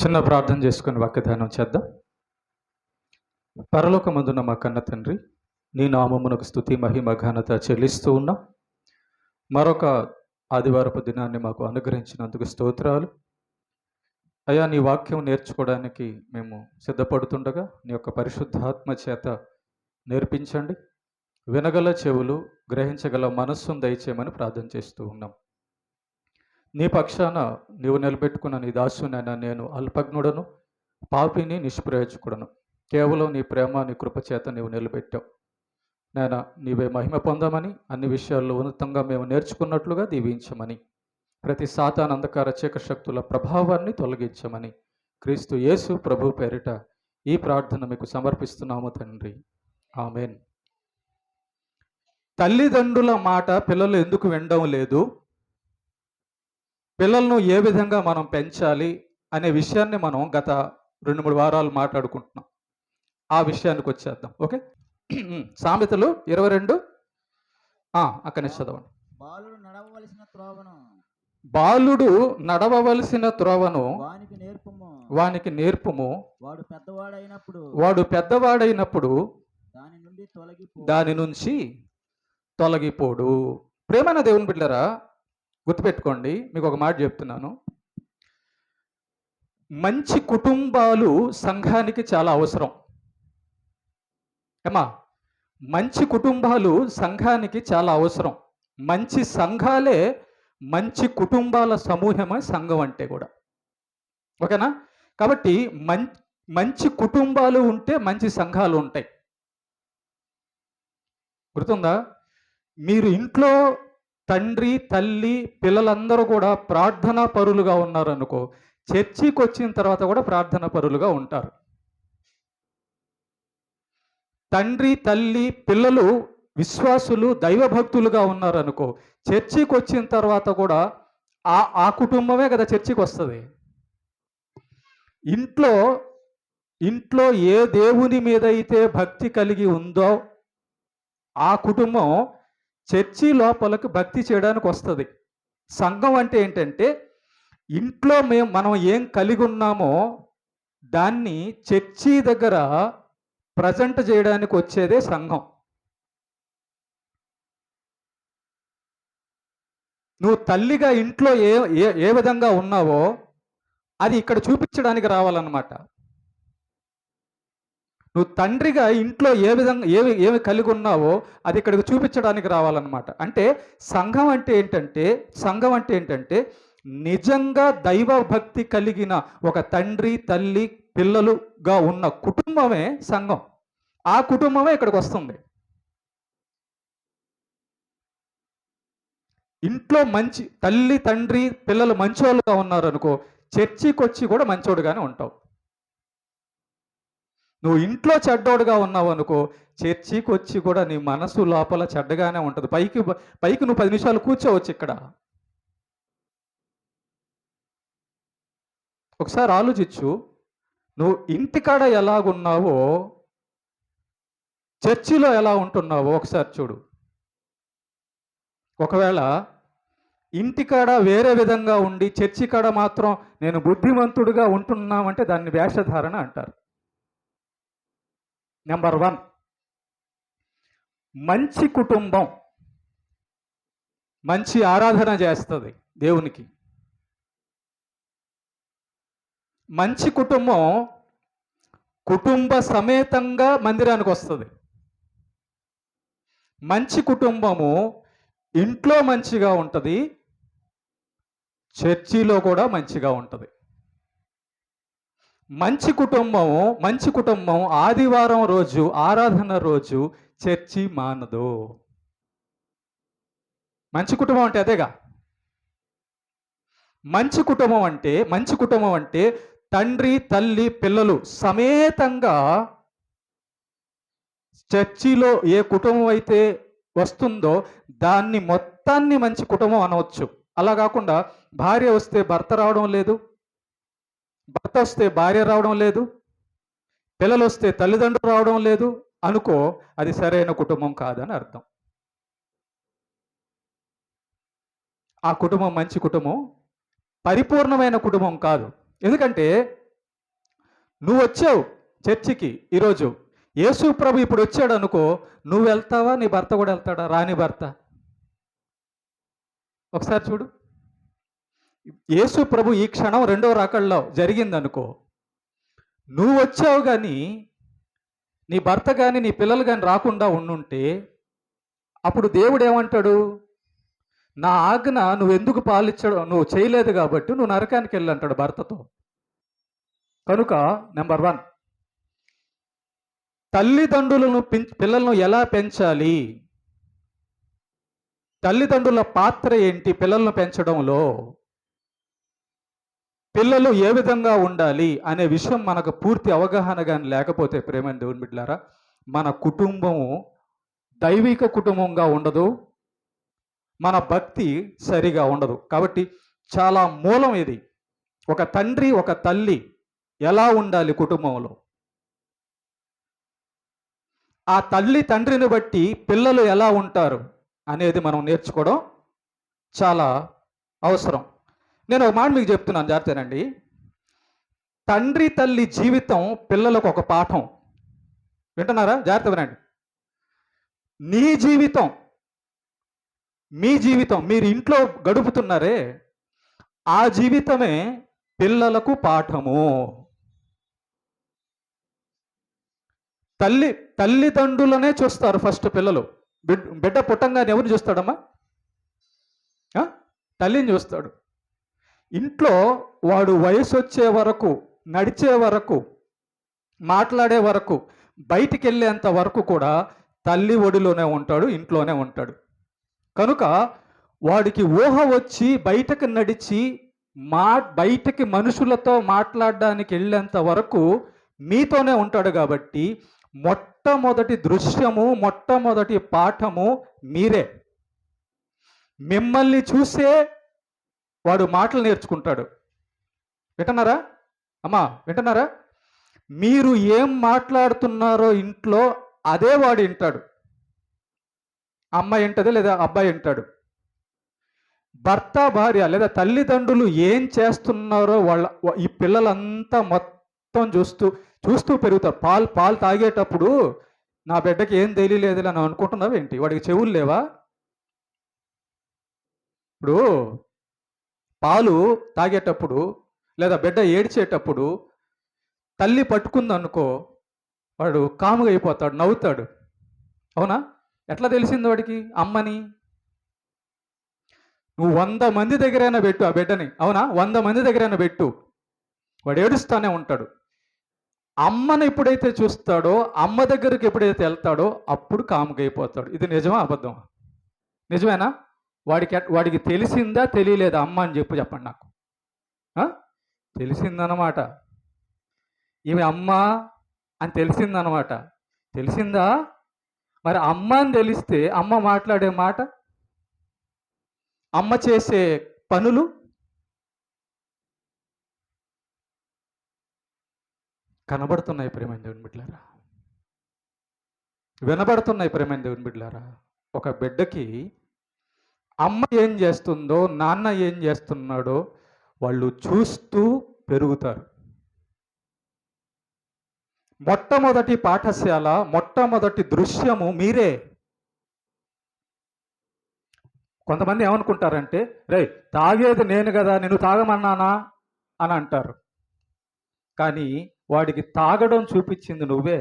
చిన్న ప్రార్థన చేసుకుని వాక్యదానం చేద్దాం. పరలోకమందున్న మా కన్న తండ్రి, నీ నామమునకు స్తుతి మహిమ ఘనత చెల్లిస్తూ ఉన్నాం. మరొక ఆదివారపు దినాన్ని మాకు అనుగ్రహించినందుకు స్తోత్రాలు. అయ్యా, నీ వాక్యం నేర్చుకోవడానికి మేము సిద్ధపడుతుండగా నీ యొక్క పరిశుద్ధాత్మ చేత నేర్పించండి. వినగల చెవులు, గ్రహించగల మనస్సును దయచేయమని ప్రార్థన చేస్తూ ఉన్నాం. నీ పక్షాన నీవు నిలబెట్టుకున్న నీ దాసునైనా నేను అల్పజ్ఞుడను, పాపిని, నిష్ప్రయోజకుడను. కేవలం నీ ప్రేమ, నీ కృప చేత నీవు నిలబెట్టావు. నాయన, నీవే మహిమ పొందమని, అన్ని విషయాల్లో ఉన్నతంగా మేము నేర్చుకున్నట్లుగా దీవించమని, ప్రతి సాతాను అంధకార చీకటి శక్తుల ప్రభావాన్ని తొలగించమని, క్రీస్తు యేసు ప్రభు పేరిట ఈ ప్రార్థన మీకు సమర్పిస్తున్నాము తండ్రి, ఆమెన్. తల్లిదండ్రుల మాట పిల్లలు ఎందుకు వినడం లేదు, పిల్లలను ఏ విధంగా మనం పెంచాలి అనే విషయాన్ని మనం గత 2-3 వారాలు మాట్లాడుకుంటున్నాం. ఆ విషయానికి వచ్చేద్దాం. ఓకే, సామెతలు 22 అక్కడి నుంచి చదవండి. బాలుడు నడవవలసిన త్రోవను వానికి నేర్పుము, వాడు పెద్దవాడైనప్పుడు దాని నుంచి తొలగిపోడు. ప్రేమైన దేవుని బిడ్డలారా, గుర్తుపెట్టుకోండి, మీకు ఒక మాట చెప్తున్నాను. మంచి కుటుంబాలు సంఘానికి చాలా అవసరం. మంచి కుటుంబాలు సంఘానికి చాలా అవసరం. మంచి సంఘాలే మంచి కుటుంబాల సమూహమే సంఘం అంటే కూడా. ఓకేనా? కాబట్టి మంచి కుటుంబాలు ఉంటే మంచి సంఘాలు ఉంటాయి. గుర్తుందా? మీరు ఇంట్లో తండ్రి, తల్లి, పిల్లలందరూ కూడా ప్రార్థనా పరులుగా ఉన్నారనుకో, చర్చికి వచ్చిన తర్వాత కూడా ప్రార్థనా పరులుగా ఉంటారు. తండ్రి, తల్లి, పిల్లలు విశ్వాసులు, దైవభక్తులుగా ఉన్నారనుకో, చర్చికి వచ్చిన తర్వాత కూడా ఆ కుటుంబమే కదా చర్చికి వస్తుంది. ఇంట్లో ఏ దేవుని మీద అయితే భక్తి కలిగి ఉందో ఆ కుటుంబం చర్చి లోపలికి భక్తి చేయడానికి వస్తుంది. సంఘం అంటే ఏంటంటే, ఇంట్లో మనం ఏం కలిగి ఉన్నామో దాన్ని చర్చి దగ్గర ప్రజెంట్ చేయడానికి వచ్చేదే సంఘం. నువ్వు తల్లిగా ఇంట్లో ఏ విధంగా ఉన్నావో అది ఇక్కడ చూపించడానికి రావాలన్నమాట. నువ్వు తండ్రిగా ఇంట్లో ఏ విధంగా ఏమి కలిగి ఉన్నావో అది ఇక్కడికి చూపించడానికి రావాలన్నమాట. అంటే సంఘం అంటే ఏంటంటే నిజంగా దైవ భక్తి కలిగిన ఒక తండ్రి, తల్లి, పిల్లలుగా ఉన్న కుటుంబమే సంఘం. ఆ కుటుంబమే ఇక్కడికి వస్తుంది. ఇంట్లో మంచి తల్లి, తండ్రి, పిల్లలు మంచోళ్ళుగా ఉన్నారనుకో, చర్చికి వచ్చి కూడా మంచోడుగానే ఉంటావు. నువ్వు ఇంట్లో చెడ్డోడుగా ఉన్నావు అనుకో, చర్చికి వచ్చి కూడా నీ మనసు లోపల చెడ్డగానే ఉంటుంది. పైకి నువ్వు 10 నిమిషాలు కూర్చోవచ్చు ఇక్కడ. ఒకసారి ఆలోచించు, నువ్వు ఇంటికాడ ఎలాగున్నావో చర్చిలో ఎలా ఉంటున్నావో ఒకసారి చూడు. ఒకవేళ ఇంటికాడ వేరే విధంగా ఉండి చర్చి కాడ మాత్రం నేను బుద్ధిమంతుడుగా ఉంటున్నామంటే దాన్ని వేషధారణ అంటారు. నెంబర్ 1, మంచి కుటుంబం మంచి ఆరాధన చేస్తుంది దేవునికి. మంచి కుటుంబం కుటుంబ సమేతంగా మందిరానికి వస్తుంది. మంచి కుటుంబము ఇంట్లో మంచిగా ఉంటుంది, చర్చిలో కూడా మంచిగా ఉంటుంది. మంచి కుటుంబం ఆదివారం రోజు, ఆరాధన రోజు చర్చి మానదు. మంచి కుటుంబం అంటే అదేగా. మంచి కుటుంబం అంటే తండ్రి, తల్లి, పిల్లలు సమేతంగా చర్చిలో ఏ కుటుంబం అయితే వస్తుందో దాన్ని మొత్తాన్ని మంచి కుటుంబం అనవచ్చు. అలా కాకుండా భార్య వస్తే భర్త రావడం లేదు, భర్త వస్తే భార్య రావడం లేదు, పిల్లలు వస్తే తల్లిదండ్రులు రావడం లేదు అనుకో, అది సరైన కుటుంబం కాదని అర్థం. ఆ కుటుంబం మంచి కుటుంబం, పరిపూర్ణమైన కుటుంబం కాదు. ఎందుకంటే నువ్వు వచ్చావు చర్చికి ఈరోజు, యేసు ప్రభు ఇప్పుడు వచ్చాడు అనుకో, నువ్వు వెళ్తావా, నీ భర్త కూడా వెళ్తాడా? రాని భర్త ఒకసారి చూడు. యేసు ప్రభు ఈ క్షణం రెండో రాకడలో జరిగిందనుకో, నువ్వు వచ్చావు కానీ నీ భర్త కానీ నీ పిల్లలు కానీ రాకుండా ఉండుంటే అప్పుడు దేవుడు ఏమంటాడు? నా ఆజ్ఞ నువ్వు ఎందుకు పాలించడం, నువ్వు చేయలేదు కాబట్టి నువ్వు నరకానికి వెళ్ళి అంటాడు భర్తతో. కనుక నెంబర్ 1, తల్లిదండ్రులను పిల్లలను ఎలా పెంచాలి, తల్లిదండ్రుల పాత్ర ఏంటి పిల్లలను పెంచడంలో, పిల్లలు ఏ విధంగా ఉండాలి అనే విషయం మనకు పూర్తి అవగాహన కానీ లేకపోతే ప్రేమ దేవుని బిడ్డలారా, మన కుటుంబము దైవిక కుటుంబంగా ఉండదు, మన భక్తి సరిగా ఉండదు. కాబట్టి చాలా మూలం ఇది. ఒక తండ్రి ఒక తల్లి ఎలా ఉండాలి కుటుంబంలో, ఆ తల్లి తండ్రిని బట్టి పిల్లలు ఎలా ఉంటారు అనేది మనం నేర్చుకోవడం చాలా అవసరం. నేను ఒక మాట మీకు చెప్తున్నాను, జాగ్రత్తనండి. తండ్రి తల్లి జీవితం పిల్లలకు ఒక పాఠం. వింటున్నారా? జాగ్రత్త వినండి. నీ జీవితం, మీ జీవితం, మీరు ఇంట్లో గడుపుతున్నారే, ఆ జీవితమే పిల్లలకు పాఠము. తల్లిదండ్రులనే చూస్తారు ఫస్ట్ పిల్లలు. బిడ్డ పుట్టంగానే ఎవరిని చూస్తాడమ్మా? తల్లిని చూస్తాడు. ఇంట్లో వాడు వయసు వచ్చే వరకు, నడిచే వరకు, మాట్లాడే వరకు, బయటికి వెళ్ళేంత వరకు కూడా తల్లి ఒడిలోనే ఉంటాడు, ఇంట్లోనే ఉంటాడు. కనుక వాడికి ఊహ వచ్చి బయటకు నడిచి బయటకి మనుషులతో మాట్లాడడానికి వెళ్ళేంత వరకు మీతోనే ఉంటాడు. కాబట్టి మొట్టమొదటి దృశ్యము, మొట్టమొదటి పాఠము మీరే. మిమ్మల్ని చూసే వాడు మాటలు నేర్చుకుంటాడు. వింటున్నారా అమ్మా? వింటున్నారా? మీరు ఏం మాట్లాడుతున్నారో ఇంట్లో అదే వాడు వింటాడు. అమ్మాయి వింటది లేదా అబ్బాయి వింటాడు. భర్త భార్య లేదా తల్లిదండ్రులు ఏం చేస్తున్నారో ఈ పిల్లలంతా మొత్తం చూస్తూ పెరుగుతారు. పాలు తాగేటప్పుడు నా బిడ్డకి ఏం తెలియలేదు అని అనుకుంటున్నావు ఏంటి? వాడికి చెవులు లేవా? ఇప్పుడు పాలు తాగేటప్పుడు లేదా బిడ్డ ఏడ్చేటప్పుడు తల్లి పట్టుకుందనుకో, వాడు కాముగా అయిపోతాడు, నవ్వుతాడు. అవునా? ఎట్లా తెలిసింది వాడికి అమ్మని? నువ్వు 100 మంది దగ్గరైనా పెట్టు ఆ బిడ్డని, అవునా? 100 మంది దగ్గరైనా పెట్టు, వాడు ఏడుస్తానే ఉంటాడు. అమ్మని ఎప్పుడైతే చూస్తాడో, అమ్మ దగ్గరికి ఎప్పుడైతే వెళ్తాడో అప్పుడు కాముగా అయిపోతాడు. ఇది నిజమా అబద్ధమా? నిజమేనా? వాడికి తెలిసిందా తెలియలేదా అమ్మ అని చెప్పండి నాకు. తెలిసిందన్నమాట. ఈమె అమ్మ అని తెలిసిందన్నమాట. తెలిసిందా? మరి అమ్మ అని తెలిస్తే అమ్మ మాట్లాడే మాట, అమ్మ చేసే పనులు కనబడుతున్నాయి ప్రేమైన దేవుని బిడ్డలారా, వినబడుతున్నాయి ప్రేమైన దేవుని బిడ్డలారా. ఒక బిడ్డకి అమ్మ ఏం చేస్తుందో, నాన్న ఏం చేస్తున్నాడో వాళ్ళు చూస్తూ పెరుగుతారు. మొట్టమొదటి పాఠశాల, మొట్టమొదటి దృశ్యము మీరే. కొంతమంది ఏమనుకుంటారంటే, రే తాగేది నేను కదా, నేను తాగమన్నానా అని అంటారు. కానీ వాడికి తాగడం చూపించింది నువ్వే.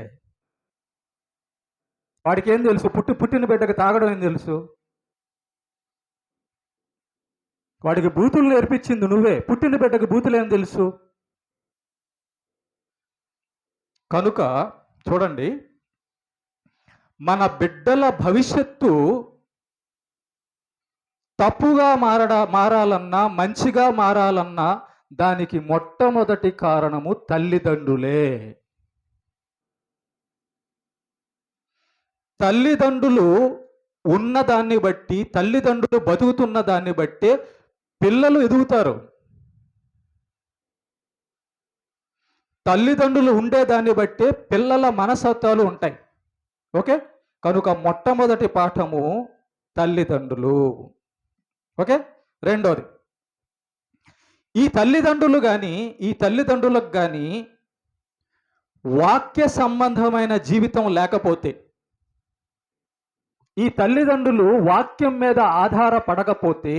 వాడికి ఏం తెలుసు? పుట్టిన బిడ్డకి తాగడం ఏం తెలుసు? వాడికి బూతులు నేర్పించింది నువ్వే. పుట్టిన బిడ్డకి బూతులు ఏం తెలుసు? కనుక చూడండి, మన బిడ్డల భవిష్యత్తు తప్పుగా మారాలన్నా, మంచిగా మారాలన్నా దానికి మొట్టమొదటి కారణము తల్లిదండ్రులే. తల్లిదండ్రులు ఉన్నదాన్ని బట్టి, తల్లిదండ్రులు బతుకుతున్న దాన్ని బట్టే పిల్లలు ఎదుగుతారు. తల్లిదండ్రులు ఉండేదాన్ని బట్టే పిల్లల మనస్తత్వాలు ఉంటాయి. ఓకే? కనుక మొట్టమొదటి పాఠము తల్లిదండ్రులు. ఓకే? రెండోది, ఈ తల్లిదండ్రులకు కానీ వాక్య సంబంధమైన జీవితం లేకపోతే, ఈ తల్లిదండ్రులు వాక్యం మీద ఆధారపడకపోతే,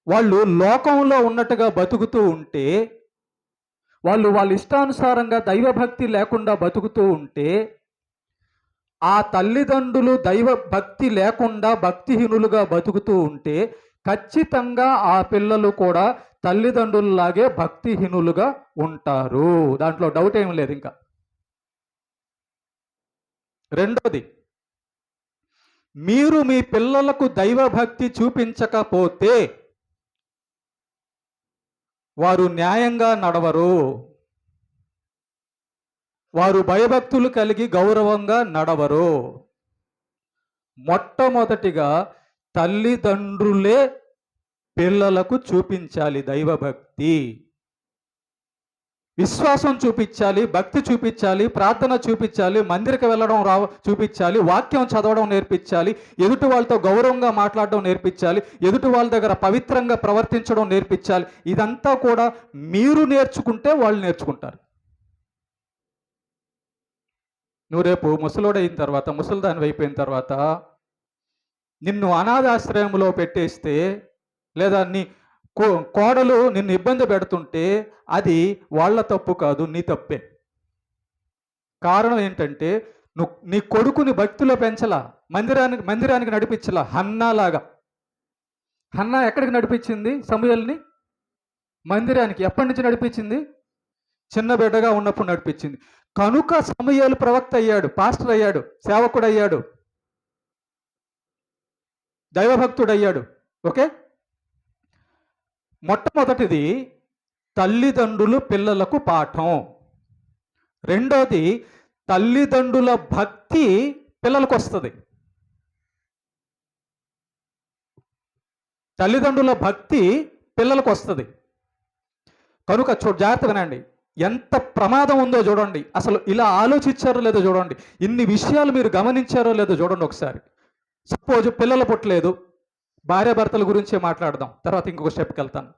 వాళ్ళు లోకంలో ఉన్నట్టుగా బతుకుతూ ఉంటే, వాళ్ళు వాళ్ళ ఇష్టానుసారంగా దైవభక్తి లేకుండా బతుకుతూ ఉంటే, ఆ తల్లిదండ్రులు దైవభక్తి లేకుండా భక్తిహీనులుగా బతుకుతూ ఉంటే ఖచ్చితంగా ఆ పిల్లలు కూడా తల్లిదండ్రులలాగే భక్తిహీనులుగా ఉంటారు. దాంట్లో డౌట్ ఏం లేదు. ఇంకా రెండోది, మీరు మీ పిల్లలకు దైవభక్తి చూపించకపోతే వారు న్యాయంగా నడవరు, వారు భయభక్తులు కలిగి గౌరవంగా నడవరు. మొట్టమొదటిగా తల్లిదండ్రులే పిల్లలకు చూపించాలి దైవభక్తి, విశ్వాసం చూపించాలి, భక్తి చూపించాలి, ప్రార్థన చూపించాలి, మందిరికి వెళ్ళడం చూపించాలి, వాక్యం చదవడం నేర్పించాలి, ఎదుటి వాళ్ళతో గౌరవంగా మాట్లాడడం నేర్పించాలి, ఎదుటి వాళ్ళ దగ్గర పవిత్రంగా ప్రవర్తించడం నేర్పించాలి. ఇదంతా కూడా మీరు నేర్చుకుంటే వాళ్ళు నేర్చుకుంటారు. నువ్వు రేపు ముసలోడైన తర్వాత, ముసలిదాని అయిపోయిన తర్వాత నిన్ను అనాథాశ్రయంలో పెట్టేస్తే, లేదా నీ కోడలు నిన్ను ఇబ్బంది పెడుతుంటే అది వాళ్ళ తప్పు కాదు, నీ తప్పే. కారణం ఏంటంటే నీ కొడుకుని భక్తిలో పెంచలా, మందిరానికి నడిపించలా. హన్నాలాగా. హన్నా ఎక్కడికి నడిపించింది సమూయేలుని? మందిరానికి. ఎప్పటి నుంచి నడిపించింది? చిన్న బిడ్డగా ఉన్నప్పుడు నడిపించింది. కనుక సమూయేలు ప్రవక్త అయ్యాడు, పాస్టర్ అయ్యాడు, సేవకుడు అయ్యాడు, దైవభక్తుడు అయ్యాడు. ఓకే. మొట్టమొదటిది తల్లిదండ్రులు పిల్లలకు పాఠం. రెండోది తల్లిదండ్రుల భక్తి పిల్లలకు వస్తుంది. తల్లిదండ్రుల భక్తి పిల్లలకు వస్తుంది. కనుక జాగ్రత్తగా వినండి. ఎంత ప్రమాదం ఉందో చూడండి. అసలు ఇలా ఆలోచించారో లేదో చూడండి. ఇన్ని విషయాలు మీరు గమనించారో లేదో చూడండి ఒకసారి. సపోజ్ పిల్లలు పుట్టలేదు, భార్యాభర్తల గురించే మాట్లాడదాం, తర్వాత ఇంకొక స్టెప్కి వెళ్తాను.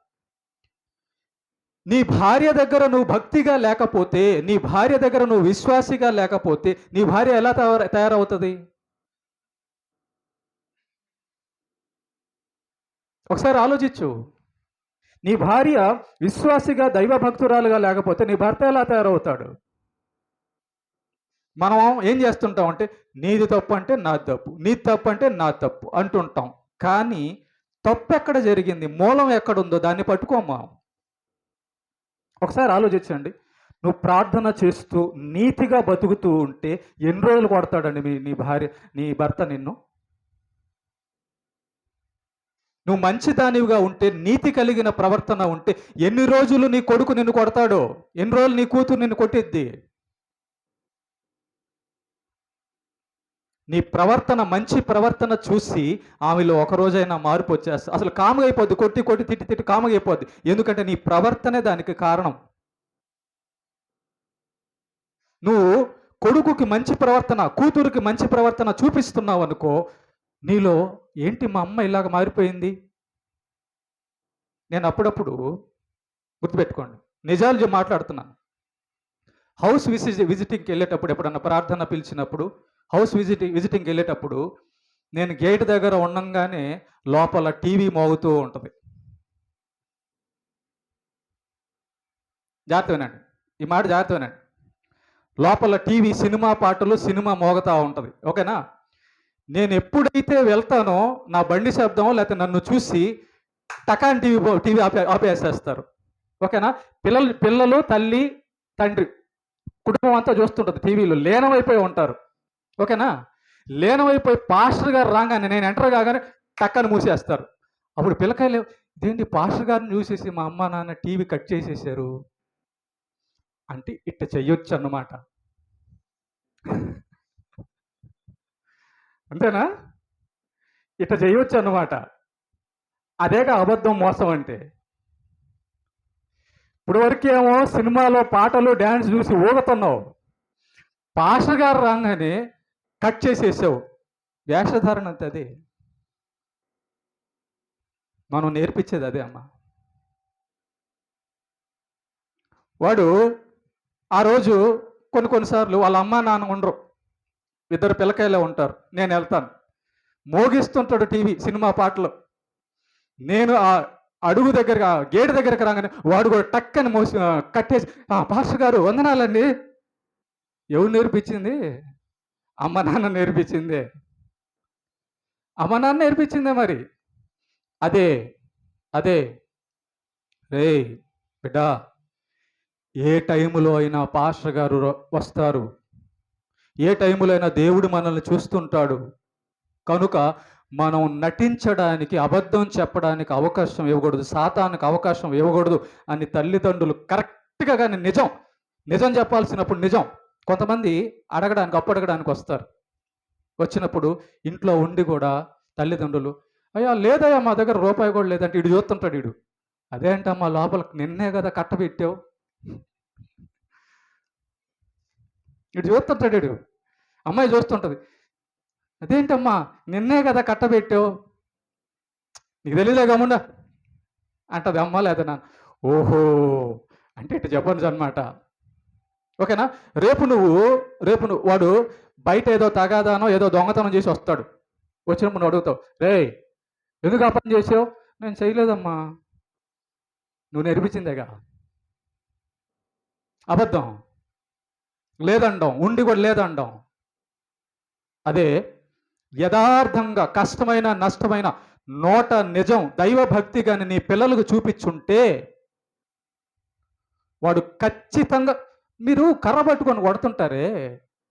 నీ భార్య దగ్గర నువ్వు భక్తిగా లేకపోతే, నీ భార్య దగ్గర నువ్వు విశ్వాసిగా లేకపోతే నీ భార్య ఎలా తయారవుతుంది? ఒకసారి ఆలోచించు. నీ భార్య విశ్వాసిగా దైవభక్తురాలుగా లేకపోతే నీ భర్త ఎలా తయారవుతాడు? మనం ఏం చేస్తుంటాం అంటే, నీది తప్పు అంటే నాది తప్పు, నీది తప్పు అంటే నాది తప్పు అంటుంటాం. కానీ తప్పు ఎక్కడ జరిగింది, మూలం ఎక్కడుందో దాన్ని పట్టుకోమా. ఒకసారి ఆలోచించండి. నువ్వు ప్రార్థన చేస్తూ నీతిగా బతుకుతూ ఉంటే ఎన్ని రోజులు కొడతాడండి నీ భర్త నిన్ను? నువ్వు మంచిదానివిగా ఉంటే, నీతి కలిగిన ప్రవర్తన ఉంటే ఎన్ని రోజులు నీ కొడుకు నిన్ను కొడతాడో, ఎన్ని రోజులు నీ కూతురు నిన్ను కొట్టిద్ది? నీ ప్రవర్తన, మంచి ప్రవర్తన చూసి ఆమెలో ఒక రోజైనా మార్పు వచ్చేస్తా. అసలు కాముగా అయిపోద్ది, కొట్టి కొట్టి తిట్టి తిట్టి కాముగా అయిపోద్ది. ఎందుకంటే నీ ప్రవర్తనే దానికి కారణం. నువ్వు కొడుకుకి మంచి ప్రవర్తన, కూతురికి మంచి ప్రవర్తన చూపిస్తున్నావు అనుకో, నీలో ఏంటి మా అమ్మ ఇలాగ మారిపోయింది. నేను అప్పుడప్పుడు గుర్తుపెట్టుకోండి, నిజాలు మాట్లాడుతున్నాను. హౌస్ విజిటింగ్కి వెళ్ళేటప్పుడు, ఎప్పుడన్నా ప్రార్థన పిలిచినప్పుడు హౌస్ విజిటింగ్కి వెళ్ళేటప్పుడు నేను గేట్ దగ్గర ఉండంగానే లోపల టీవీ మోగుతూ ఉంటుంది. జాగ్రత్త వినండి, ఈ మాట జాగ్రత్త వినండి. లోపల టీవీ, సినిమా పాటలు, సినిమా మోగుతూ ఉంటుంది. ఓకేనా? నేను ఎప్పుడైతే వెళ్తానో నా బండి శబ్దం లేకపోతే నన్ను చూసి టకాన్ టీవీ ఆపేసేస్తారు. ఓకేనా? పిల్లలు, తల్లి, తండ్రి, కుటుంబం అంతా చూస్తుంటుంది టీవీలో, లీనమైపోయి ఉంటారు. ఓకేనా? లీనమైపోయి పాస్టర్ గారు రాగానే, నేను ఎంటర్ కాగానే టక్కని మూసేస్తారు. అప్పుడు పిల్లకాయలు, ఇదేంటి పాస్టర్ గారిని చూసేసి మా అమ్మ నాన్న టీవీ కట్ చేసేసారు అంటే ఇట్ట చెయ్యొచ్చు అన్నమాట. అంతేనా? ఇట్ట చేయొచ్చు అన్నమాట. అదేగా అబద్ధం, మోసం అంటే. ఇప్పుడు వరకేమో సినిమాలో పాటలు, డ్యాన్స్ చూసి ఊగుతున్నావు. పాస్టర్ గారు రాగానే కట్ చేసేసావు. వేషధారణ అంతే. అదే మనం నేర్పించేది, అదే అమ్మ. వాడు ఆ రోజు కొన్నిసార్లు వాళ్ళ అమ్మా నాన్న ఉండరు, ఇద్దరు పిల్లకాయలే ఉంటారు. నేను వెళ్తాను, మోగిస్తుంటాడు టీవీ సినిమా పాటలు. నేను ఆ అడుగు దగ్గర గేటు దగ్గరకు రాగానే వాడు కూడా టక్కని కట్టేసి, పాస్టర్ గారు వందనాలండి. ఎవరు నేర్పించింది? అమ్మ నాన్న నేర్పించిందే. అమ్మ నాన్న నేర్పించిందే మరి. అదే అదే రే బిడ్డా, ఏ టైములో అయినా పాస్టర్ గారు వస్తారు, ఏ టైములో అయినా దేవుడు మనల్ని చూస్తుంటాడు. కనుక మనం నటించడానికి, అబద్ధం చెప్పడానికి అవకాశం ఇవ్వకూడదు, సాతానికి అవకాశం ఇవ్వకూడదు అని తల్లిదండ్రులు కరెక్ట్గా, కానీ నిజం చెప్పాల్సినప్పుడు నిజం. కొంతమంది అప్పు అడగడానికి వస్తారు. వచ్చినప్పుడు ఇంట్లో ఉండి కూడా తల్లిదండ్రులు, అయ్యా లేదయ్యా మా దగ్గర రూపాయి కూడా లేదంటే ఇడు చూస్తుంటాడు. ఇడు అదేంటమ్మా, లోపలికి నిన్నే కదా కట్టబెట్టావు. ఇడు చూస్తుంటాడు. ఇడు అమ్మాయి చూస్తుంటది, అదేంటమ్మా నిన్నే కదా కట్టబెట్టావు, నీకు తెలియలే గమ్ముండా అంటది అమ్మ లేదా నాన్న. ఓహో అంటే ఇటు చెప్పను అనమాట. ఓకేనా? రేపు నువ్వు వాడు బయట ఏదో తగాదానో ఏదో దొంగతనం చేసి వస్తాడు. వచ్చినప్పుడు నువ్వు అడుగుతావు, రే ఎందుకు ఆ పని చేసావు? నేను చేయలేదమ్మా. నువ్వు నేర్పించిందేగా. అబద్ధం లేదండం, ఉండి కూడా లేదండం. అదే యథార్థంగా కష్టమైన నష్టమైన నోట నిజం దైవభక్తి కానీ నీ పిల్లలకు చూపించుంటే వాడు ఖచ్చితంగా, మీరు కర్ర పట్టుకొని కొడుతుంటారే,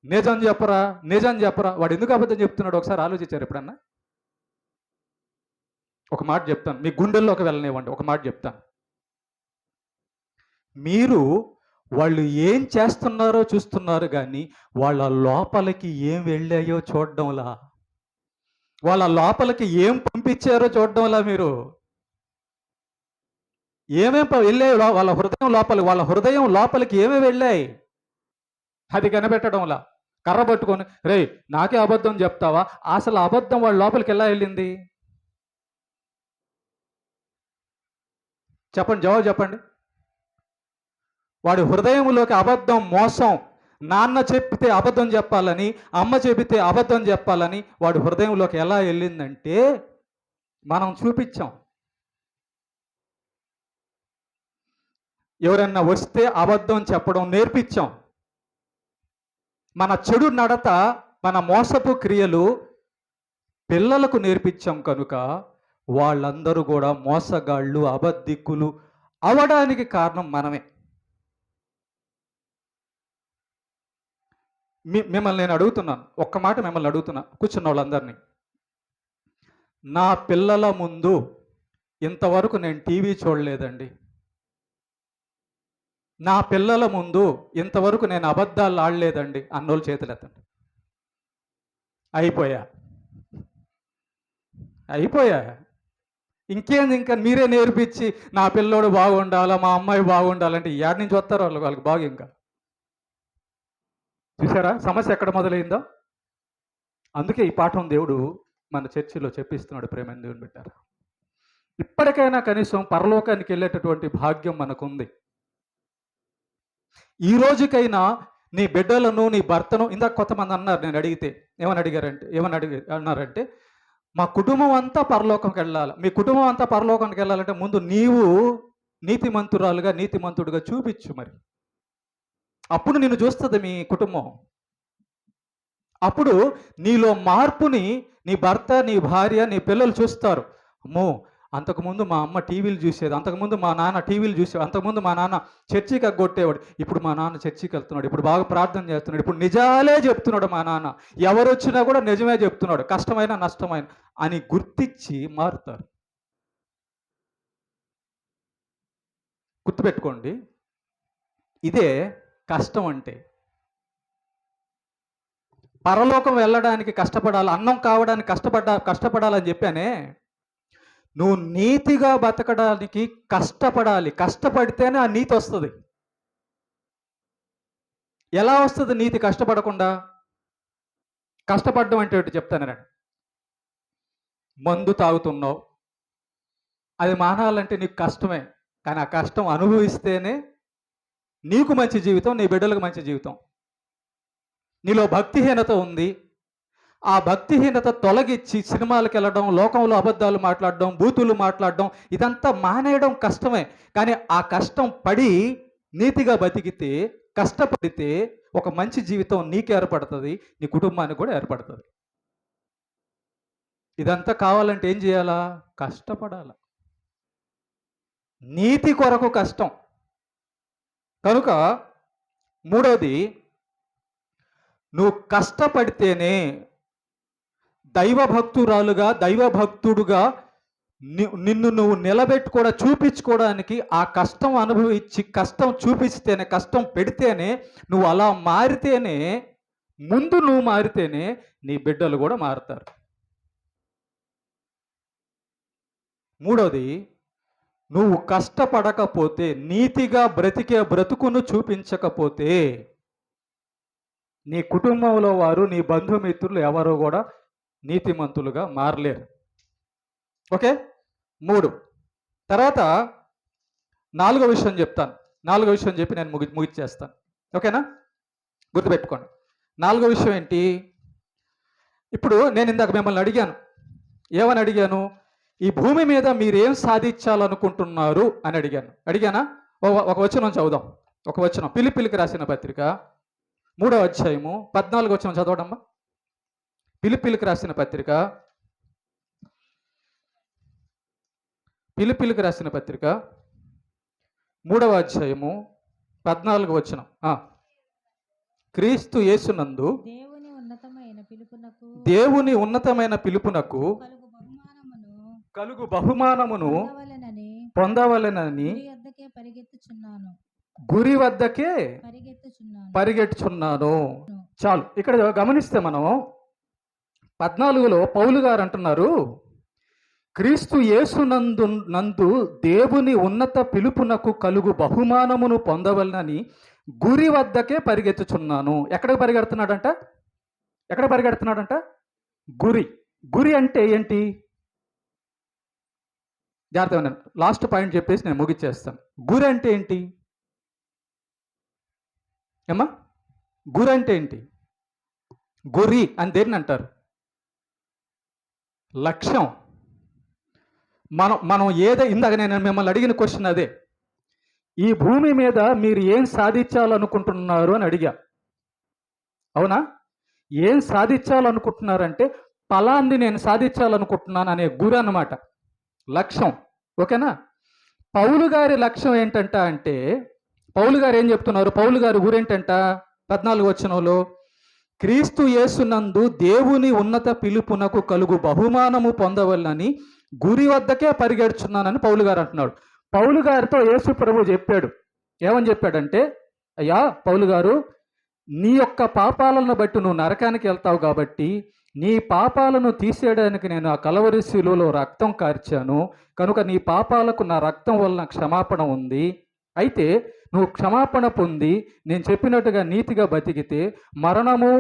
నిజం చెప్పరా వాడు ఎందుకు అబద్ధం చెప్తున్నాడు ఒకసారి ఆలోచించారు ఎప్పుడన్నా? ఒక మాట చెప్తాను, మీ గుండెల్లోకి వెళ్ళనివ్వండి. ఒక మాట చెప్తాను, మీరు వాళ్ళు ఏం చేస్తున్నారో చూస్తున్నారు కానీ వాళ్ళ లోపలికి ఏం వెళ్ళాయో చూడడంలా, వాళ్ళ లోపలికి ఏం పంపించారో చూడడంలా. మీరు ఏమేం వెళ్ళాయో వాళ్ళ హృదయం లోపలికి ఏమేమి వెళ్ళాయి అది కనిపెట్టడంలా. కర్ర పట్టుకొని రే నాకే అబద్ధం చెప్తావా? అసలు అబద్ధం వాళ్ళ లోపలికి ఎలా వెళ్ళింది చెప్పండి, జవాబు చెప్పండి. వాడి హృదయంలోకి అబద్ధం, మోసం, నాన్న చెప్తే అబద్ధం చెప్పాలని, అమ్మ చెబితే అబద్ధం చెప్పాలని వాడి హృదయంలోకి ఎలా వెళ్ళిందంటే మనం చూపించాం. ఎవరన్నా వస్తే అబద్ధం చెప్పడం నేర్పించాం. మన చెడు నడత, మన మోసపు క్రియలు పిల్లలకు నేర్పించాం. కనుక వాళ్ళందరూ కూడా మోసగాళ్ళు, అబద్ధికులు అవడానికి కారణం మనమే. మిమ్మల్ని నేను అడుగుతున్నాను, ఒక్క మాట మిమ్మల్ని అడుగుతున్నా, కూర్చున్న వాళ్ళందరినీ. నా పిల్లల ముందు ఇంతవరకు నేను టీవీ చూడలేదండి, నా పిల్లల ముందు ఇంతవరకు నేను అబద్ధాలు ఆడలేదండి అన్నోళ్ళు చేతులు ఎత్తండి. అయిపోయా. ఇంకేంది, ఇంకా మీరే నేర్పించి నా పిల్లోడు బాగుండాలా, మా అమ్మాయి బాగుండాలంటే ఏడు నుంచి వస్తారు వాళ్ళకి బాగు. ఇంకా చూసారా సమస్య ఎక్కడ మొదలైందో? అందుకే ఈ పాఠం దేవుడు మన చర్చిలో చెప్పిస్తున్నాడు. ప్రేమైన దేవుని బిడ్డారా, ఇప్పటికైనా కనీసం పరలోకానికి వెళ్ళేటటువంటి భాగ్యం మనకుంది. ఈ రోజుకైనా నీ బిడ్డలను, నీ భర్తను, ఇందాక కొంతమంది అన్నారు, నేను అడిగితే అన్నారంటే మా కుటుంబం అంతా పరలోకంకి వెళ్ళాలి. మీ కుటుంబం అంతా పరలోకానికి వెళ్ళాలంటే ముందు నీవు నీతిమంతురాలుగా, నీతిమంతుడుగా చూపించు. మరి అప్పుడు నిన్ను చూస్తుంది మీ కుటుంబం. అప్పుడు నీలో మార్పుని నీ భర్త, నీ భార్య, నీ పిల్లలు చూస్తారు. అమ్మో, అంతకుముందు మా అమ్మ టీవీలు చూసేది, అంతకుముందు మా నాన్న టీవీలు చూసేది, అంతకుముందు మా నాన్న చర్చికి కొట్టేవాడు, ఇప్పుడు మా నాన్న చర్చికి వెళ్తున్నాడు, ఇప్పుడు బాగా ప్రార్థన చేస్తున్నాడు, ఇప్పుడు నిజాలే చెప్తున్నాడు మా నాన్న, ఎవరు వచ్చినా కూడా నిజమే చెప్తున్నాడు, కష్టమైన నష్టమైన అని గుర్తించి మారుతారు. గుర్తుపెట్టుకోండి, ఇదే కష్టం అంటే. పరలోకం వెళ్ళడానికి కష్టపడాలి, అన్నం కావడానికి కష్టపడాలని చెప్పానే. నువ్వు నీతిగా బతకడానికి కష్టపడాలి. కష్టపడితేనే ఆ నీతి వస్తుంది. ఎలా వస్తుంది నీతి కష్టపడకుండా? కష్టపడడం అంటే చెప్తాను. మందు తాగుతున్నావు, అది మానాలంటే నీకు కష్టమే, కానీ ఆ కష్టం అనుభవిస్తేనే నీకు మంచి జీవితం, నీ బిడ్డలకు మంచి జీవితం. నీలో భక్తిహీనత ఉంది, ఆ భక్తిహీనత తొలగించి సినిమాలకు వెళ్ళడం, లోకంలో అబద్ధాలు మాట్లాడడం, బూతులు మాట్లాడడం, ఇదంతా మానేయడం కష్టమే. కానీ ఆ కష్టం పడి నీతిగా బతికితే, కష్టపడితే ఒక మంచి జీవితం నీకు ఏర్పడుతుంది, నీ కుటుంబానికి కూడా ఏర్పడుతుంది. ఇదంతా కావాలంటే ఏం చేయాలా? కష్టపడాల. నీతి కొరకు కష్టం. కనుక మూడవది, నువ్వు కష్టపడితేనే దైవభక్తురాలుగా, దైవభక్తుడుగా నిన్ను నువ్వు నిలబెట్టుకోవడం, చూపించుకోవడానికి ఆ కష్టం అనుభవించి, కష్టం చూపిస్తేనే, కష్టం పెడితేనే, నువ్వు అలా మారితేనే, ముందు నువ్వు మారితేనే నీ బిడ్డలు కూడా మారుతారు. మూడోది, నువ్వు కష్టపడకపోతే, నీతిగా బ్రతికే బ్రతుకును చూపించకపోతే, నీ కుటుంబంలో వారు, నీ బంధుమిత్రులు ఎవరు కూడా నీతిమంతులుగా మారలేరు. ఓకే, 3. తర్వాత 4వ విషయం చెప్తాను. 4వ విషయం చెప్పి నేను ముగిచ్చేస్తాను. ఓకేనా? గుర్తుపెట్టుకోండి. 4వ విషయం ఏంటి? ఇప్పుడు నేను ఇందాక మిమ్మల్ని అడిగాను. ఏమని అడిగాను? ఈ భూమి మీద మీరేం సాధించాలనుకుంటున్నారు అని అడిగానా? ఒక వచనం చదువుదాం. ఒక వచనం, ఫిలిప్పీలకు రాసిన పత్రిక 3వ అధ్యాయము 14వ వచనం చదవడమ్మా. ఫిలిప్పీలకు రాసిన పత్రిక 3వ అధ్యాయము 14వ వచనం. క్రీస్తు యేసునందు దేవుని ఉన్నతమైన పిలుపునకు కలుగు బహుమానమును పొందవలెనని గురి వద్దకే పరిగెట్టుచున్నాను. చాలు. ఇక్కడ గమనిస్తే మనం 14లో పౌలు గారు అంటున్నారు, క్రీస్తు యేసునందు దేవుని ఉన్నత పిలుపునకు కలుగు బహుమానమును పొందవలనని గురి వద్దకే పరిగెత్తుచున్నాను. ఎక్కడికి పరిగెడుతున్నాడంట? గురి అంటే ఏంటి? జాగ్రత్తగా ఉన్నాను. లాస్ట్ పాయింట్ చెప్పేసి నేను ముగిచ్చేస్తాను. గురి అంటే ఏంటి ఏమ్మా? గురి అంటే ఏంటి? గురి అని దేన్ని అంటారు? లక్ష్యం. మనం ఇందాక నేను మిమ్మల్ని అడిగిన క్వశ్చన్ అదే. ఈ భూమి మీద మీరు ఏం సాధించాలనుకుంటున్నారు అని అడిగా. అవునా? ఏం సాధించాలనుకుంటున్నారంటే ఫలాన్ని నేను సాధించాలనుకుంటున్నాను అనే గురి అన్నమాట, లక్ష్యం. ఓకేనా? పౌలు గారి లక్ష్యం ఏంటంట అంటే, పౌలు గారు ఏం చెప్తున్నారు? పౌలు గారి గురి ఏంటంట? 14వ వచనంలో, క్రీస్తు యేసునందు దేవుని ఉన్నత పిలుపునకు కలుగు బహుమానము పొందవలనని గురి వద్దకే పరిగెడుచున్నానని పౌలు గారు అంటున్నాడు. పౌలు గారితో యేసు ప్రభు చెప్పాడు. ఏమని చెప్పాడంటే, అయ్యా పౌలు గారు, నీ యొక్క పాపాలను బట్టి నువ్వు నరకానికి వెళ్తావు కాబట్టి నీ పాపాలను తీసేయడానికి నేను ఆ కలవరి శిలువలో రక్తం కార్చాను. కనుక నీ పాపాలకు నా రక్తం వలన క్షమాపణ ఉంది. అయితే నువ్వు క్షమాపణ పొంది నేను చెప్పినట్టుగా నీతిగా బతికితే మరణము,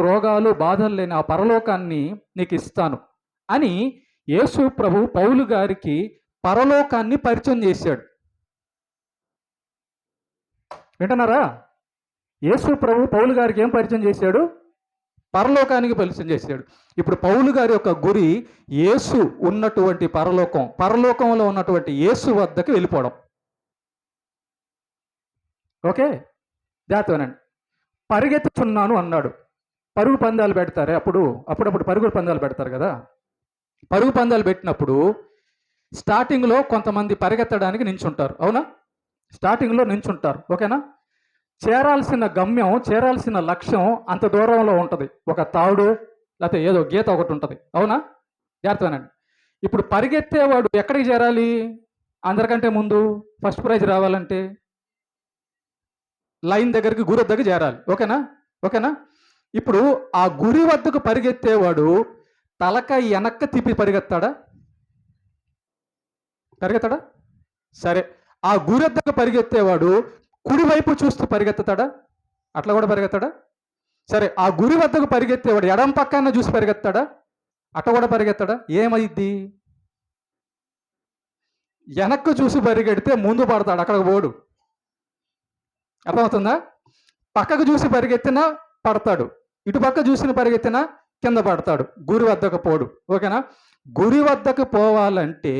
రోగాలు, బాధలు లేని ఆ పరలోకాన్ని నీకు ఇస్తాను అని యేసు ప్రభు పౌలు గారికి పరలోకాన్ని పరిచయం చేశాడు. వింటున్నారా? యేసు ప్రభు పౌలు గారికి ఏం పరిచయం చేశాడు? పరలోకానికి పరిచయం చేశాడు. ఇప్పుడు పౌలు గారి యొక్క గురి యేసు ఉన్నటువంటి పరలోకంలో ఉన్నటువంటి యేసు వద్దకు వెళ్ళిపోవడం. ఓకే, జాతవనండి. పరిగెత్తుచున్నాను అన్నాడు. పరుగు పందాలు పెడతారే, అప్పుడప్పుడు పరుగుల పందాలు పెడతారు కదా. పరుగు పందాలు పెట్టినప్పుడు స్టార్టింగ్లో కొంతమంది పరిగెత్తడానికి నించుంటారు. అవునా? స్టార్టింగ్లో నించుంటారు. ఓకేనా? చేరాల్సిన గమ్యం, చేరాల్సిన లక్ష్యం అంత దూరంలో ఉంటుంది. ఒక తాడు లేకపోతే ఏదో గీత ఒకటి ఉంటుంది. అవునా? జాగ్రత్తనండి. ఇప్పుడు పరిగెత్తేవాడు ఎక్కడికి చేరాలి? అందరికంటే ముందు ఫస్ట్ ప్రైజ్ రావాలంటే లైన్ దగ్గరికి, గురి వద్దకు చేరాలి. ఓకేనా? ఇప్పుడు ఆ గురి వద్దకు పరిగెత్తేవాడు తలకాయ వెనక్కి తిప్పి పరిగెత్తాడా? సరే. ఆ గురి వద్దకు పరిగెత్తేవాడు కుడివైపు చూస్తూ పరిగెత్తాడా? అట్లా కూడా పరిగెత్తాడా? సరే. ఆ గురి వద్దకు పరిగెత్తేవాడు ఎడం పక్కన చూసి పరిగెత్తాడా? అట్లా కూడా పరిగెత్తాడా? ఏమైద్ది? వెనక్కు చూసి పరిగెడితే ముందు పడతాడు, అక్కడ పోడు. అర్థమవుతుందా? పక్కకు చూసి పరిగెత్తినా పడతాడు, ఇటు పక్క చూసిన పరిగెత్తినా కింద పడతాడు, గురి వద్దకు పోడు. ఓకేనా? గురి వద్దకు పోవాలంటే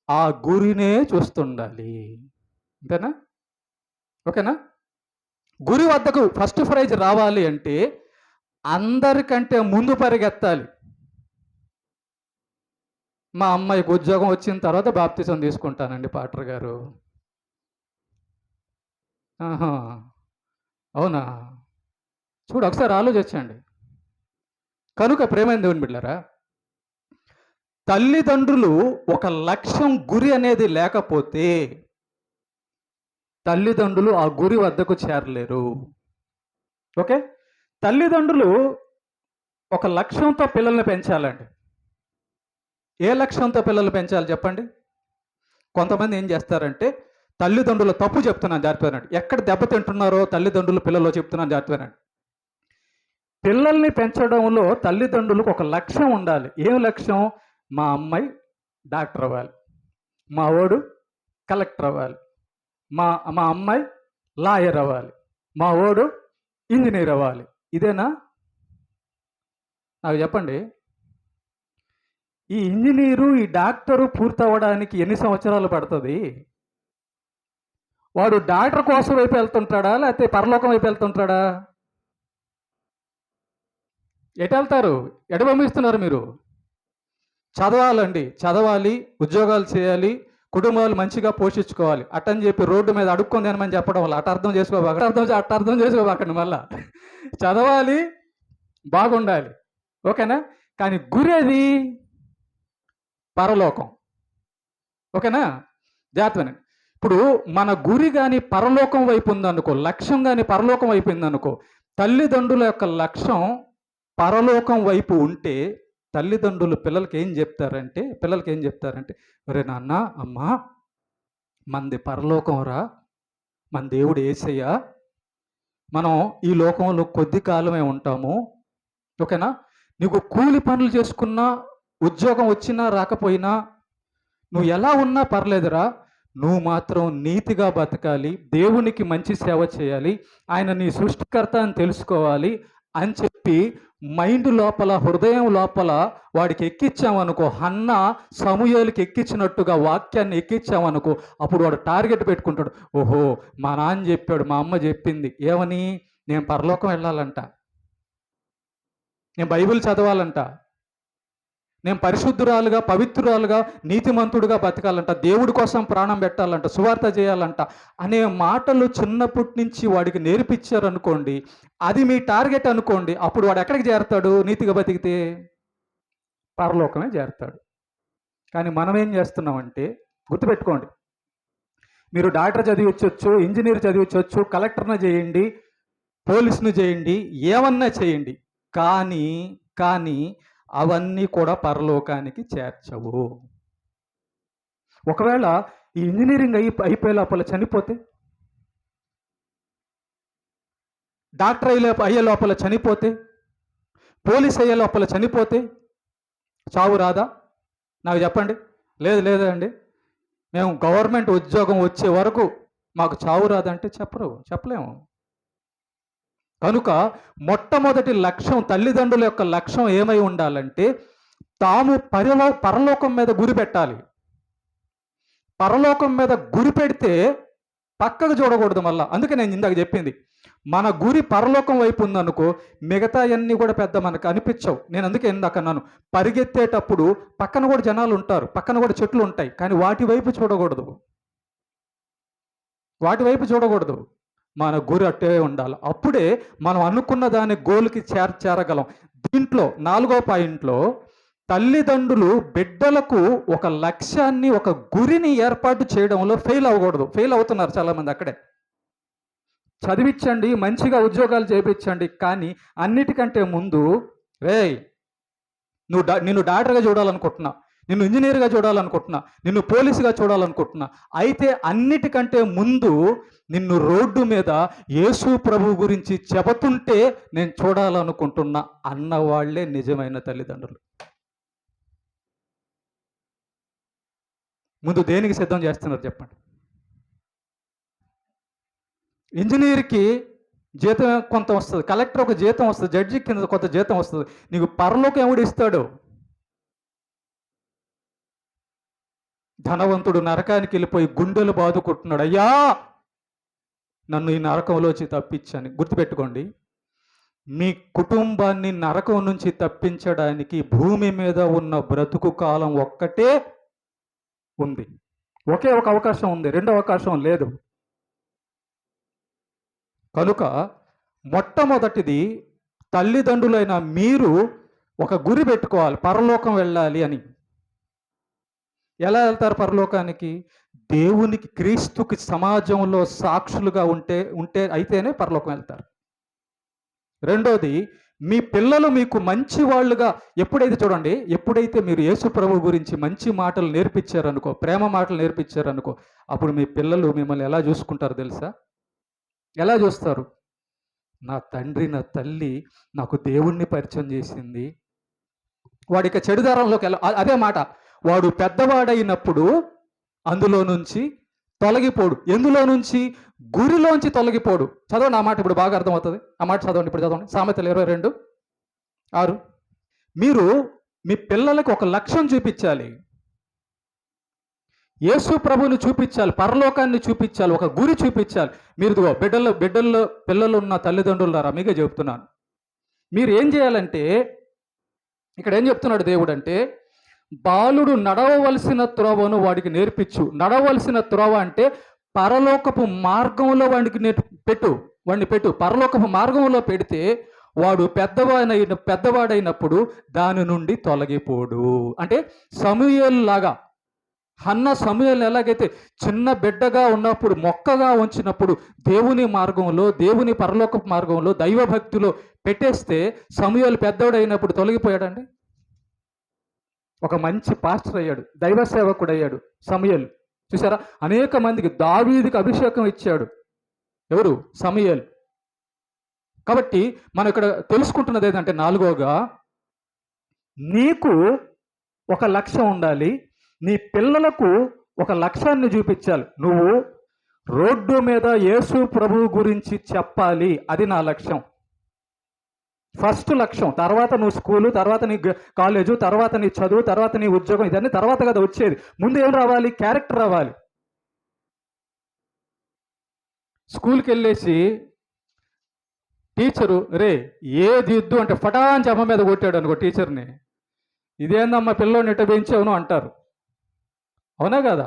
ఆ గురినే చూస్తుండాలి. అంతేనా? ఓకేనా? గురి వద్దకు ఫస్ట్ ప్రైజ్ రావాలి అంటే అందరికంటే ముందు పరిగెత్తాలి. మా అమ్మాయికి ఉద్యోగం వచ్చిన తర్వాత బాప్తిజం తీసుకుంటానండి పాటర్ గారు. ఆహా, అవునా? చూడు, ఒకసారి ఆలోచించండి. కనుక ప్రేమైన దేవుని బిడ్డలారా, తల్లిదండ్రులు ఒక లక్ష్యం, గురి అనేది లేకపోతే తల్లిదండ్రులు ఆ గురి వద్దకు చేరలేరు. ఓకే? తల్లిదండ్రులు ఒక లక్ష్యంతో పిల్లల్ని పెంచాలండి. ఏ లక్ష్యంతో పిల్లల్ని పెంచాలి చెప్పండి? కొంతమంది ఏం చేస్తారంటే, తల్లిదండ్రుల తప్పు చెప్తున్నాను జాగ్రత్తగానండి, ఎక్కడ దెబ్బతింటున్నారో తల్లిదండ్రులు పిల్లలు చెప్తున్నాను జాగ్రత్తగానండి. పిల్లల్ని పెంచడంలో తల్లిదండ్రులకు ఒక లక్ష్యం ఉండాలి. ఏం లక్ష్యం? మా అమ్మాయి డాక్టర్ అవ్వాలి, మా వాడు కలెక్టర్ అవ్వాలి, మా మా అమ్మాయి లాయర్ అవ్వాలి, మా వాడు ఇంజనీర్ అవ్వాలి. ఇదేనా? నాకు చెప్పండి. ఈ ఇంజనీరు, ఈ డాక్టరు పూర్తవడానికి ఎన్ని సంవత్సరాలు పడుతుంది? వాడు డాక్టర్ కోసం వైపు వెళ్తుంటాడా, లేకపోతే పరలోకం వైపు వెళ్తుంటాడా? ఎటు వెళ్తారు? ఎటు పంపిస్తున్నారు మీరు? చదవాలండి, చదవాలి, ఉద్యోగాలు చేయాలి, కుటుంబాలు మంచిగా పోషించుకోవాలి. అట్టని చెప్పి రోడ్డు మీద అడుక్కొని తినమని చెప్పడం వల్ల అట్ట అర్థం చేసుకోబాకండి. మళ్ళా చదవాలి, బాగుండాలి. ఓకేనా? కానీ గురి అది పరలోకం. ఓకేనా? జాగ్రత్తగానే. ఇప్పుడు మన గురి కానీ పరలోకం వైపు ఉందనుకో, లక్ష్యం కానీ పరలోకం వైపు ఉందనుకో, తల్లిదండ్రుల యొక్క లక్ష్యం పరలోకం వైపు ఉంటే తల్లిదండ్రులు పిల్లలకి ఏం చెప్తారంటే, ఒరే నాన్న, అమ్మా, మనది పరలోకం రా, మన దేవుడు యేసయ్య, మనం ఈ లోకంలో కొద్ది కాలమే ఉంటాము. ఓకేనా? నీకు కూలి పనులు చేసుకున్నా, ఉద్యోగం వచ్చినా రాకపోయినా, నువ్వు ఎలా ఉన్నా పర్లేదురా, నువ్వు మాత్రం నీతిగా బతకాలి, దేవునికి మంచి సేవ చేయాలి, ఆయన నీ సృష్టికర్త అని తెలుసుకోవాలి అని చెప్పి మైండ్ లోపల, హృదయం లోపల వాడికి ఎక్కించామనుకో, హన్న సమూయేలుకి ఎక్కించినట్టుగా వాక్యాన్ని ఎక్కించామనుకో, అప్పుడు వాడు టార్గెట్ పెట్టుకుంటాడు. ఓహో, మా నాన్న చెప్పాడు, మా అమ్మ చెప్పింది ఏమని? నేను పరలోకం వెళ్ళాలంట, నేను బైబిల్ చదవాలంట, నేను పరిశుద్ధురాలుగా, పవిత్రురాలుగా, నీతిమంతుడుగా బతకాలంట, దేవుడి కోసం ప్రాణం పెట్టాలంట, సువార్త చేయాలంట అనే మాటలు చిన్నప్పటి నుంచి వాడికి నేర్పించారనుకోండి, అది మీ టార్గెట్ అనుకోండి, అప్పుడు వాడు ఎక్కడికి చేరతాడు? నీతిగా బతికితే పరలోకమే చేరతాడు. కానీ మనం ఏం చేస్తున్నామంటే, గుర్తుపెట్టుకోండి, మీరు డాక్టర్ చదివించవచ్చు, ఇంజనీర్ చదివించవచ్చు, కలెక్టర్ను చేయండి, పోలీసును చేయండి, ఏమన్నా చేయండి, కానీ అవన్నీ కూడా పరలోకానికి చేర్చవు. ఒకవేళ ఈ ఇంజనీరింగ్ అయిపోయే లోపల చనిపోతే, డాక్టర్ అయ్యే లోపల చనిపోతే, పోలీస్ అయ్యే లోపల చనిపోతే చావు రాదా? నాకు చెప్పండి. లేదండి, మేము గవర్నమెంట్ ఉద్యోగం వచ్చే వరకు మాకు చావు రాదంటే చెప్పలేము. కనుక మొట్టమొదటి లక్ష్యం, తల్లిదండ్రుల యొక్క లక్ష్యం ఏమై ఉండాలంటే, తాము పరలోకం మీద గురి పెట్టాలి. పరలోకం మీద గురి పెడితే పక్కకు చూడకూడదు మళ్ళా. అందుకే నేను ఇందాక చెప్పింది, మన గురి పరలోకం వైపు ఉందనుకో, మిగతా అన్నీ కూడా పెద్ద మనకు అనిపించవు. నేను అందుకే ఇందాక అన్నాను, పరిగెత్తేటప్పుడు పక్కన కూడా జనాలు ఉంటారు, పక్కన కూడా చెట్లు ఉంటాయి, కానీ వాటి వైపు చూడకూడదు. మన గురి అట్టే ఉండాలి. అప్పుడే మనం అనుకున్న దాని గోల్కి చేరగలం. దీంట్లో 4వ పాయింట్లో, తల్లిదండ్రులు బిడ్డలకు ఒక లక్ష్యాన్ని, ఒక గురిని ఏర్పాటు చేయడంలో ఫెయిల్ అవ్వకూడదు. ఫెయిల్ అవుతున్నారు చాలామంది అక్కడే. చదివించండి, మంచిగా ఉద్యోగాలు చేయించండి, కానీ అన్నిటికంటే ముందు, నిన్ను డాక్టర్గా చూడాలనుకుంటున్నా, నిన్ను ఇంజనీర్గా చూడాలనుకుంటున్నా, నిన్ను పోలీసుగా చూడాలనుకుంటున్నా, అయితే అన్నిటికంటే ముందు నిన్ను రోడ్డు మీద యేసు ప్రభు గురించి చెబుతుంటే నేను చూడాలనుకుంటున్నా అన్నవాళ్లే నిజమైన తల్లిదండ్రులు. ముందు దేనికి సిద్ధం చేస్తున్నారు చెప్పండి? ఇంజనీర్కి జీతం కొంత వస్తుంది, కలెక్టర్ ఒక జీతం వస్తుంది, జడ్జి కింద కొంత జీతం వస్తుంది. నీకు పరలోకం ఎవడు ఇస్తాడు? ధనవంతుడు నరకానికి వెళ్ళిపోయి గుండెలు బాదుకుంటున్నాడు, అయ్యా నన్ను ఈ నరకంలోంచి తప్పించని. గుర్తుపెట్టుకోండి, మీ కుటుంబాన్ని నరకం నుంచి తప్పించడానికి భూమి మీద ఉన్న బ్రతుకు కాలం ఒక్కటే ఉంది. ఒకే ఒక అవకాశం ఉంది, రెండో అవకాశం లేదు. కనుక మొట్టమొదటిది తల్లిదండ్రులైన మీరు ఒక గురి పెట్టుకోవాలి, పరలోకం వెళ్ళాలి అని. ఎలా వెళ్తారు పరలోకానికి? దేవునికి, క్రీస్తుకి సమాజంలో సాక్షులుగా ఉంటే అయితేనే పరలోకం వెళ్తారు. రెండోది, మీ పిల్లలు మీకు మంచి వాళ్ళుగా ఎప్పుడైతే మీరు యేసు ప్రభు గురించి మంచి మాటలు నేర్పించారనుకో, ప్రేమ మాటలు నేర్పించారనుకో, అప్పుడు మీ పిల్లలు మిమ్మల్ని ఎలా చూసుకుంటారు తెలుసా? ఎలా చూస్తారు? నా తండ్రి, నా తల్లి నాకు దేవుణ్ణి పరిచయం చేసింది. వాడిక చెడుదారంలోకి అదే మాట, వాడు పెద్దవాడైనప్పుడు అందులో నుంచి తొలగిపోడు. ఎందులో నుంచి? గురిలోంచి తొలగిపోడు. చదవండి ఆ మాట, ఇప్పుడు బాగా అర్థమవుతుంది. ఆ మాట చదవండి, ఇప్పుడు చదవండి. సామెతలు 22:6. మీరు మీ పిల్లలకు ఒక లక్ష్యం చూపించాలి, యేసు ప్రభువుని చూపించాలి, పరలోకాన్ని చూపించాలి, ఒక గురి చూపించాలి. మీరు పిల్లలు ఉన్న తల్లిదండ్రులారా మీకే చెబుతున్నాను, మీరు ఏం చేయాలంటే, ఇక్కడ ఏం చెప్తున్నాడు దేవుడు అంటే, బాలుడు నడవవలసిన త్రోవను వాడికి నేర్పించు. నడవలసిన త్రోవ అంటే పరలోకపు మార్గంలో వాడిని పెట్టు. పరలోకపు మార్గంలో పెడితే వాడు పెద్దవాడైనప్పుడు దాని నుండి తొలగిపోడు. అంటే సమూయేలు లాగా, హన్న సమూయేలు ఎలాగైతే చిన్న బిడ్డగా ఉన్నప్పుడు మొక్కగా ఉంచినప్పుడు దేవుని మార్గంలో, దేవుని పరలోకపు మార్గంలో, దైవభక్తిలో పెట్టేస్తే సమూయేలు పెద్దవాడైనప్పుడు తొలగిపోయాడండి. ఒక మంచి పాస్టర్ అయ్యాడు, దైవ సేవకుడు అయ్యాడు సమూయేలు. చూసారా, అనేక మందికి, దావీదుకి అభిషేకం ఇచ్చాడు ఎవరు? సమూయేలు. కాబట్టి మనం ఇక్కడ తెలుసుకుంటున్నది ఏంటంటే, నాలుగోగా, నీకు ఒక లక్ష్యం ఉండాలి, నీ పిల్లలకు ఒక లక్ష్యాన్ని చూపించాలి. నువ్వు రోడ్డు మీద యేసు ప్రభువు గురించి చెప్పాలి, అది నా లక్ష్యం. ఫస్ట్ లక్ష్యం. తర్వాత నువ్వు స్కూలు, తర్వాత నీ కాలేజు, తర్వాత నీ చదువు, తర్వాత నీ ఉద్యోగం, ఇదన్నీ తర్వాత కదా వచ్చేది. ముందు ఏం రావాలి? క్యారెక్టర్ రావాలి. స్కూల్కి వెళ్ళేసి టీచరు ఏది ఇద్దు అంటే ఫటాన్ చెమ్మ మీద కొట్టాడు అనుకో టీచర్ని, ఇదేందమ్మా పిల్లోని ఎట్ట పెంచావును అంటారు. అవునా కదా?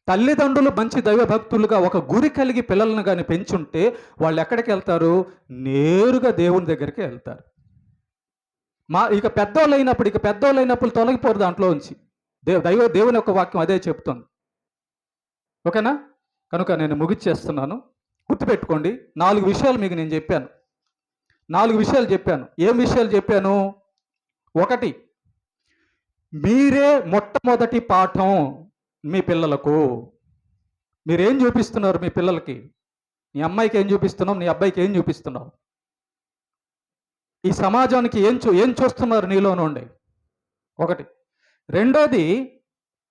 తల్లిదండ్రులు మంచి దైవభక్తులుగా ఒక గురి కలిగి పిల్లలను కానీ పెంచుంటే వాళ్ళు ఎక్కడికి వెళ్తారు? నేరుగా దేవుని దగ్గరికి వెళ్తారు. ఇక పెద్దోళ్ళైనప్పుడు తొలగిపోరు దాంట్లో నుంచి. దేవుని యొక్క వాక్యం అదే చెప్తుంది. ఓకేనా? కనుక నేను ముగిచ్చేస్తున్నాను. గుర్తుపెట్టుకోండి, 4 విషయాలు మీకు నేను చెప్పాను. 4 విషయాలు చెప్పాను. ఏం విషయాలు చెప్పాను? 1, మీరే మొట్టమొదటి పాఠం మీ పిల్లలకు. మీరేం చూపిస్తున్నారు మీ పిల్లలకి? నీ అమ్మాయికి ఏం చూపిస్తున్నావు? నీ అబ్బాయికి ఏం చూపిస్తున్నావు? ఈ సమాజానికి ఏం చూస్తున్నారు నీలో నుండి? 1. రెండోది,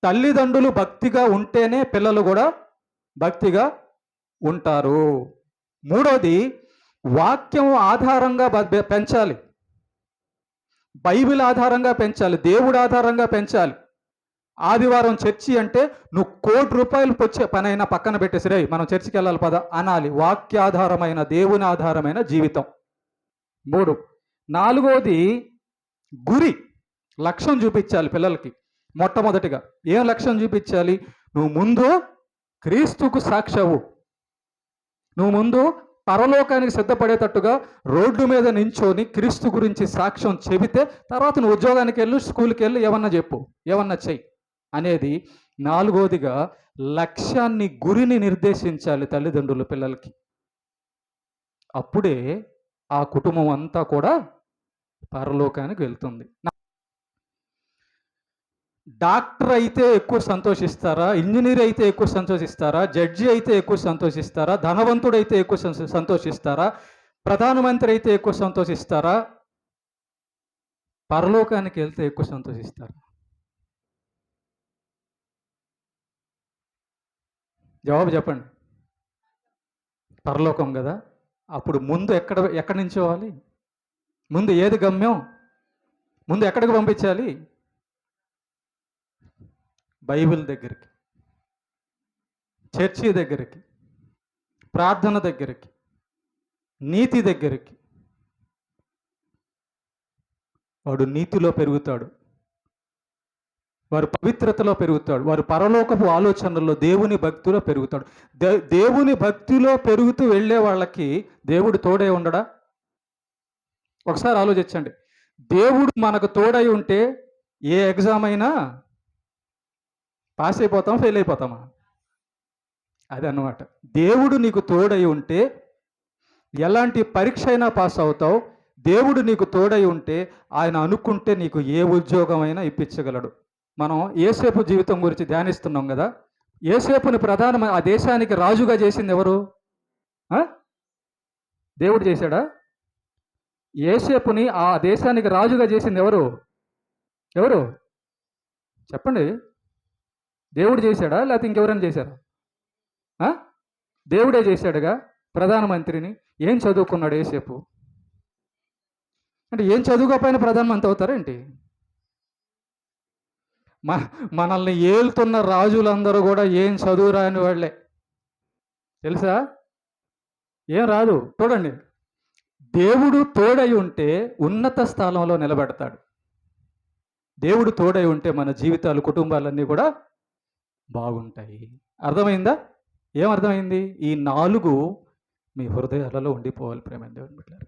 తల్లిదండ్రులు భక్తిగా ఉంటేనే పిల్లలు కూడా భక్తిగా ఉంటారు. 3వది, వాక్యం ఆధారంగా పెంచాలి, బైబిల్ ఆధారంగా పెంచాలి, దేవుడు ఆధారంగా పెంచాలి. ఆదివారం చర్చి అంటే నువ్వు ₹1,00,00,000 వచ్చే పనైనా పక్కన పెట్టేసి మనం చర్చికి వెళ్ళాలి పద అనాలి. వాక్యాధారమైన, దేవుని ఆధారమైన జీవితం. 3. 4వది, గురి, లక్ష్యం చూపించాలి పిల్లలకి. మొట్టమొదటిగా ఏం లక్ష్యం చూపించాలి? నువ్వు ముందు క్రీస్తుకు సాక్షవు, నువ్వు ముందు పరలోకానికి సిద్ధపడేటట్టుగా రోడ్డు మీద నించొని క్రీస్తు గురించి సాక్ష్యం చెబితే తర్వాత నువ్వు ఉద్యోగానికి వెళ్ళు, స్కూల్కి వెళ్ళి ఏమన్నా చెప్పు, ఏమన్నా చెయ్యి అనేది. 4వదిగా లక్ష్యాన్ని, గురిని నిర్దేశించాలి తల్లిదండ్రులు పిల్లలకి. అప్పుడే ఆ కుటుంబం అంతా కూడా పరలోకానికి వెళ్తుంది. డాక్టర్ అయితే ఎక్కువ సంతోషిస్తారా? ఇంజనీర్ అయితే ఎక్కువ సంతోషిస్తారా? జడ్జి అయితే ఎక్కువ సంతోషిస్తారా? ధనవంతుడు అయితే ఎక్కువ సంతోషిస్తారా? ప్రధానమంత్రి అయితే ఎక్కువ సంతోషిస్తారా? పరలోకానికి వెళ్తే ఎక్కువ సంతోషిస్తారా? జవాబు చెప్పండి. పరలోకం కదా. అప్పుడు ముందు ఎక్కడి నుంచోవాలి? ముందు ఏది గమ్యం? ముందు ఎక్కడికి పంపించాలి? బైబిల్ దగ్గరికి, చర్చి దగ్గరికి, ప్రార్థన దగ్గరికి, నీతి దగ్గరికి. వాడు నీతిలో పెరుగుతాడు, వారు పవిత్రతలో పెరుగుతాడు, వారు పరలోకపు ఆలోచనల్లో దేవుని భక్తిలో పెరుగుతాడు. దేవుని భక్తిలో పెరుగుతూ వెళ్ళే వాళ్ళకి దేవుడు తోడై ఉండడా? ఒకసారి ఆలోచించండి. దేవుడు మనకు తోడై ఉంటే ఏ ఎగ్జామ్ అయినా పాస్ అయిపోతాం, ఫెయిల్ అయిపోతామా? అదన్నమాట. దేవుడు నీకు తోడై ఉంటే ఎలాంటి పరీక్ష అయినా పాస్ అవుతావు. దేవుడు నీకు తోడై ఉంటే ఆయన అనుకుంటే నీకు ఏ ఉద్యోగమైనా ఇప్పించగలడు. మనం యోసేపు జీవితం గురించి ధ్యానిస్తున్నాం కదా. యోసేపుని ఆ దేశానికి రాజుగా చేసింది ఎవరు? దేవుడు చేశాడా? యోసేపుని ఆ దేశానికి రాజుగా చేసింది ఎవరు? ఎవరు చెప్పండి? దేవుడు చేశాడా లేకపోతే ఇంకెవరైనా చేశారా? దేవుడే చేశాడుగా ప్రధానమంత్రిని. ఏం చదువుకున్నాడు యోసేపు? అంటే ఏం చదువుకోకపోయినా ప్రధానమంత్రి అవుతారేంటి? మనల్ని ఏలుతున్న రాజులందరూ కూడా ఏం చదువు రాని వాళ్ళే, తెలుసా? ఏం రాదు. చూడండి, దేవుడు తోడై ఉంటే ఉన్నత స్థానంలో నిలబెడతాడు. దేవుడు తోడై ఉంటే మన జీవితాలు, కుటుంబాలన్నీ కూడా బాగుంటాయి. అర్థమైందా? ఏమర్థమైంది? ఈ 4 మీ హృదయాలలో ఉండిపోవాలి ప్రేమ దేవుని బిడ్డలారా.